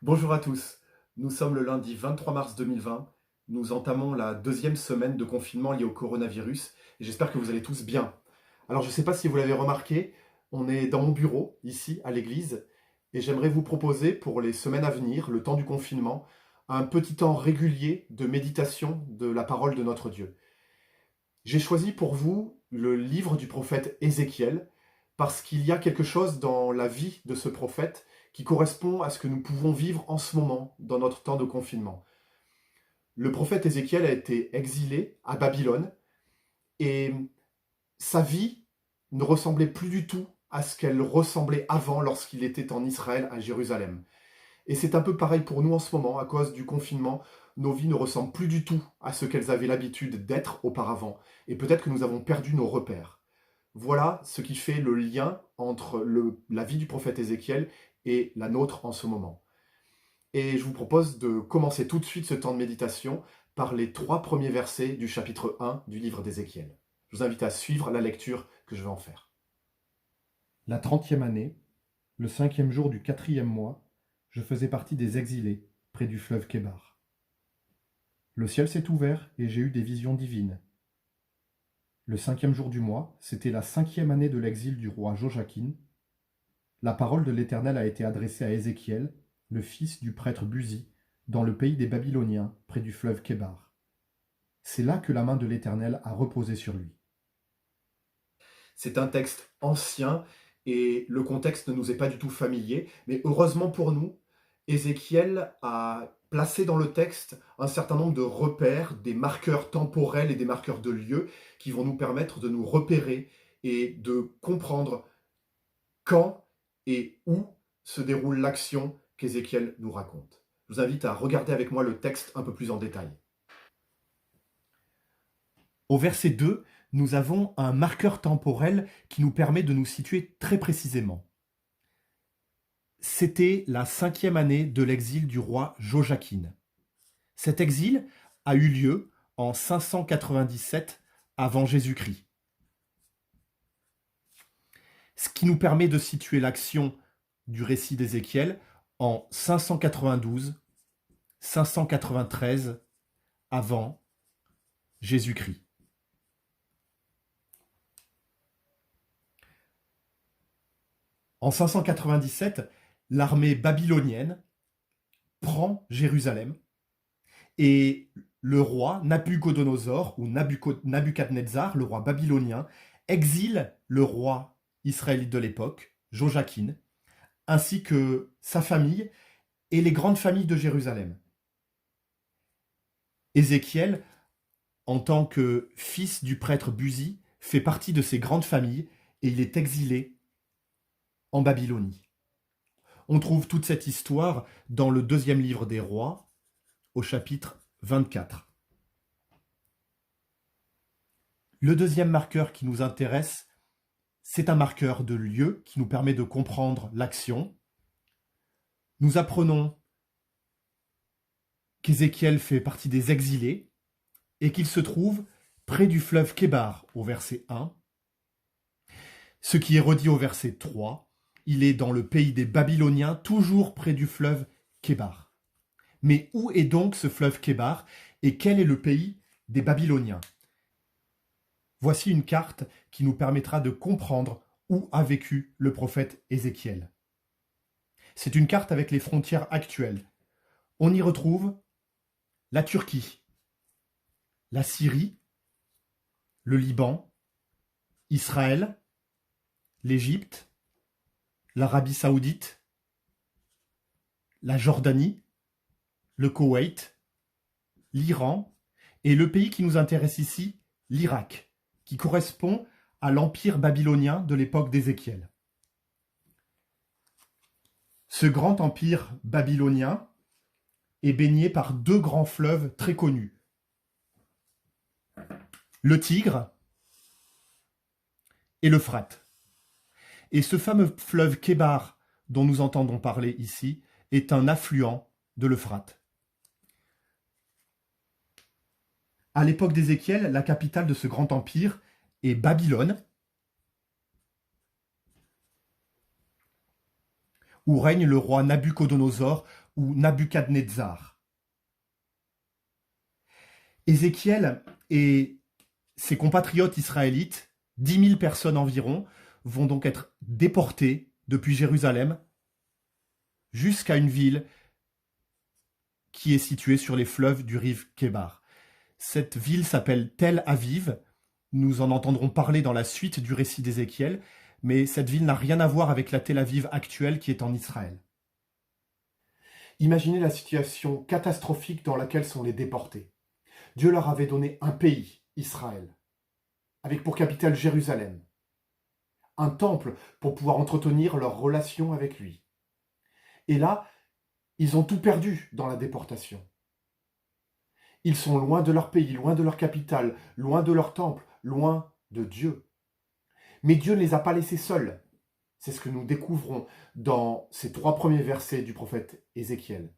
Bonjour à tous, nous sommes le lundi 23 mars 2020, nous entamons la deuxième semaine de confinement liée au coronavirus et j'espère que vous allez tous bien. Alors je ne sais pas si vous l'avez remarqué, on est dans mon bureau ici à l'église et j'aimerais vous proposer pour les semaines à venir, le temps du confinement, un petit temps régulier de méditation de la parole de notre Dieu. J'ai choisi pour vous le livre du prophète Ézéchiel parce qu'il y a quelque chose dans la vie de ce prophète qui correspond à ce que nous pouvons vivre en ce moment dans notre temps de confinement. Le prophète Ézéchiel a été exilé à Babylone et sa vie ne ressemblait plus du tout à ce qu'elle ressemblait avant lorsqu'il était en Israël à Jérusalem. Et c'est un peu pareil pour nous en ce moment, à cause du confinement, nos vies ne ressemblent plus du tout à ce qu'elles avaient l'habitude d'être auparavant, et peut-être que nous avons perdu nos repères. Voilà ce qui fait le lien entre la vie du prophète Ézéchiel et la nôtre en ce moment. Et je vous propose de commencer tout de suite ce temps de méditation par les 3 premiers versets du chapitre 1 du livre d'Ézéchiel. Je vous invite à suivre la lecture que je vais en faire. La 30e année, le 5e jour du 4e mois, je faisais partie des exilés, près du fleuve Kébar. Le ciel s'est ouvert et j'ai eu des visions divines. Le 5e jour du mois, c'était la 5e année de l'exil du roi Joachim. La parole de l'Éternel a été adressée à Ézéchiel, le fils du prêtre Buzi, dans le pays des Babyloniens, près du fleuve Kébar. C'est là que la main de l'Éternel a reposé sur lui. C'est un texte ancien et le contexte ne nous est pas du tout familier, mais heureusement pour nous, Ézéchiel a placé dans le texte un certain nombre de repères, des marqueurs temporels et des marqueurs de lieux qui vont nous permettre de nous repérer et de comprendre quand et où se déroule l'action qu'Ézéchiel nous raconte. Je vous invite à regarder avec moi le texte un peu plus en détail. Au verset 2, nous avons un marqueur temporel qui nous permet de nous situer très précisément. C'était la 5e année de l'exil du roi Joachim. Cet exil a eu lieu en 597 avant Jésus-Christ. Ce qui nous permet de situer l'action du récit d'Ézéchiel en 592-593 avant Jésus-Christ. En 597, l'armée babylonienne prend Jérusalem et le roi Nabuchodonosor ou Nabuchadnezzar, le roi babylonien, exile le roi israélite de l'époque, Joachim, ainsi que sa famille et les grandes familles de Jérusalem. Ézéchiel, en tant que fils du prêtre Buzi, fait partie de ces grandes familles et il est exilé en Babylonie. On trouve toute cette histoire dans le 2e livre des rois, au chapitre 24. Le deuxième marqueur qui nous intéresse, c'est un marqueur de lieu qui nous permet de comprendre l'action. Nous apprenons qu'Ézéchiel fait partie des exilés et qu'il se trouve près du fleuve Kébar au verset 1. Ce qui est redit au verset 3, il est dans le pays des Babyloniens, toujours près du fleuve Kébar. Mais où est donc ce fleuve Kébar et quel est le pays des Babyloniens? Voici une carte qui nous permettra de comprendre où a vécu le prophète Ézéchiel. C'est une carte avec les frontières actuelles. On y retrouve la Turquie, la Syrie, le Liban, Israël, l'Égypte, l'Arabie saoudite, la Jordanie, le Koweït, l'Iran et le pays qui nous intéresse ici, l'Irak, qui correspond à l'empire babylonien de l'époque d'Ézéchiel. Ce grand empire babylonien est baigné par 2 grands fleuves très connus. Le Tigre et l'Euphrate. Et ce fameux fleuve Kébar dont nous entendons parler ici est un affluent de l'Euphrate. À l'époque d'Ézéchiel, la capitale de ce grand empire est Babylone, où règne le roi Nabuchodonosor ou Nabuchadnezzar. Ézéchiel et ses compatriotes israélites, 10 000 personnes environ, vont donc être déportés depuis Jérusalem jusqu'à une ville qui est située sur les fleuves du rive Kébar. Cette ville s'appelle Tel Aviv. Nous en entendrons parler dans la suite du récit d'Ézéchiel, mais cette ville n'a rien à voir avec la Tel Aviv actuelle qui est en Israël. Imaginez la situation catastrophique dans laquelle sont les déportés. Dieu leur avait donné un pays, Israël, avec pour capitale Jérusalem, un temple pour pouvoir entretenir leur relation avec lui. Et là, ils ont tout perdu dans la déportation. Ils sont loin de leur pays, loin de leur capitale, loin de leur temple, loin de Dieu. Mais Dieu ne les a pas laissés seuls. C'est ce que nous découvrons dans ces 3 premiers versets du prophète Ézéchiel.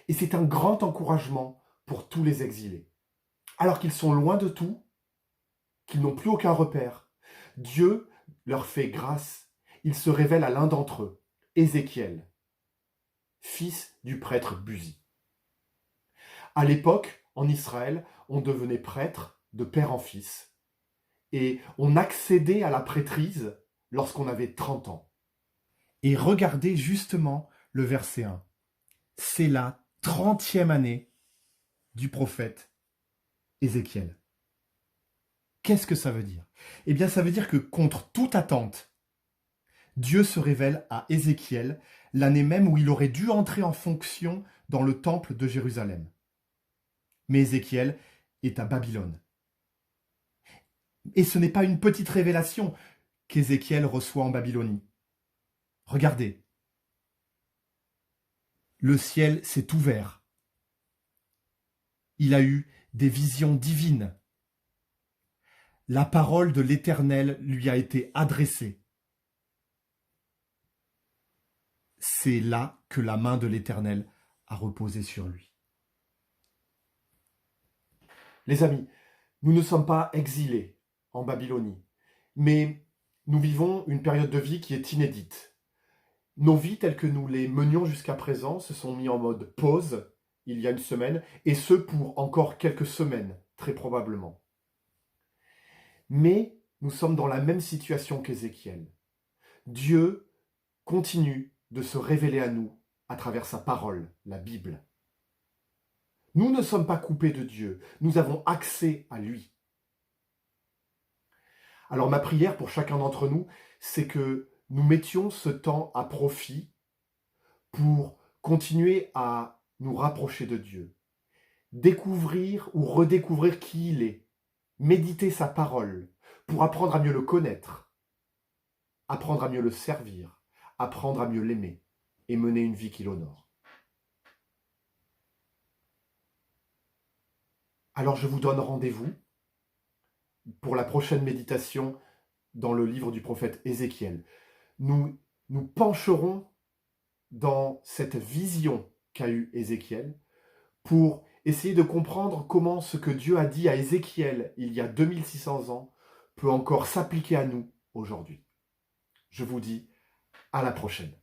Et c'est un grand encouragement pour tous les exilés. Alors qu'ils sont loin de tout, qu'ils n'ont plus aucun repère, Dieu leur fait grâce. Il se révèle à l'un d'entre eux, Ézéchiel, fils du prêtre Buzi. À l'époque, en Israël, on devenait prêtre de père en fils. Et on accédait à la prêtrise lorsqu'on avait 30 ans. Et regardez justement le verset 1. C'est la 30e année du prophète Ézéchiel. Qu'est-ce que ça veut dire? Eh bien, ça veut dire que contre toute attente, Dieu se révèle à Ézéchiel l'année même où il aurait dû entrer en fonction dans le temple de Jérusalem. Mais Ézéchiel est à Babylone. Et ce n'est pas une petite révélation qu'Ézéchiel reçoit en Babylonie. Regardez. Le ciel s'est ouvert. Il a eu des visions divines. La parole de l'Éternel lui a été adressée. C'est là que la main de l'Éternel a reposé sur lui. Les amis, nous ne sommes pas exilés en Babylonie, mais nous vivons une période de vie qui est inédite. Nos vies telles que nous les menions jusqu'à présent se sont mis en mode pause il y a une semaine, et ce pour encore quelques semaines, très probablement. Mais nous sommes dans la même situation qu'Ézéchiel. Dieu continue de se révéler à nous à travers sa parole, la Bible. Nous ne sommes pas coupés de Dieu, nous avons accès à lui. Alors ma prière pour chacun d'entre nous, c'est que nous mettions ce temps à profit pour continuer à nous rapprocher de Dieu, découvrir ou redécouvrir qui il est, méditer sa parole pour apprendre à mieux le connaître, apprendre à mieux le servir, apprendre à mieux l'aimer et mener une vie qui l'honore. Alors je vous donne rendez-vous pour la prochaine méditation dans le livre du prophète Ézéchiel. Nous pencherons dans cette vision qu'a eue Ézéchiel pour essayer de comprendre comment ce que Dieu a dit à Ézéchiel il y a 2600 ans peut encore s'appliquer à nous aujourd'hui. Je vous dis à la prochaine.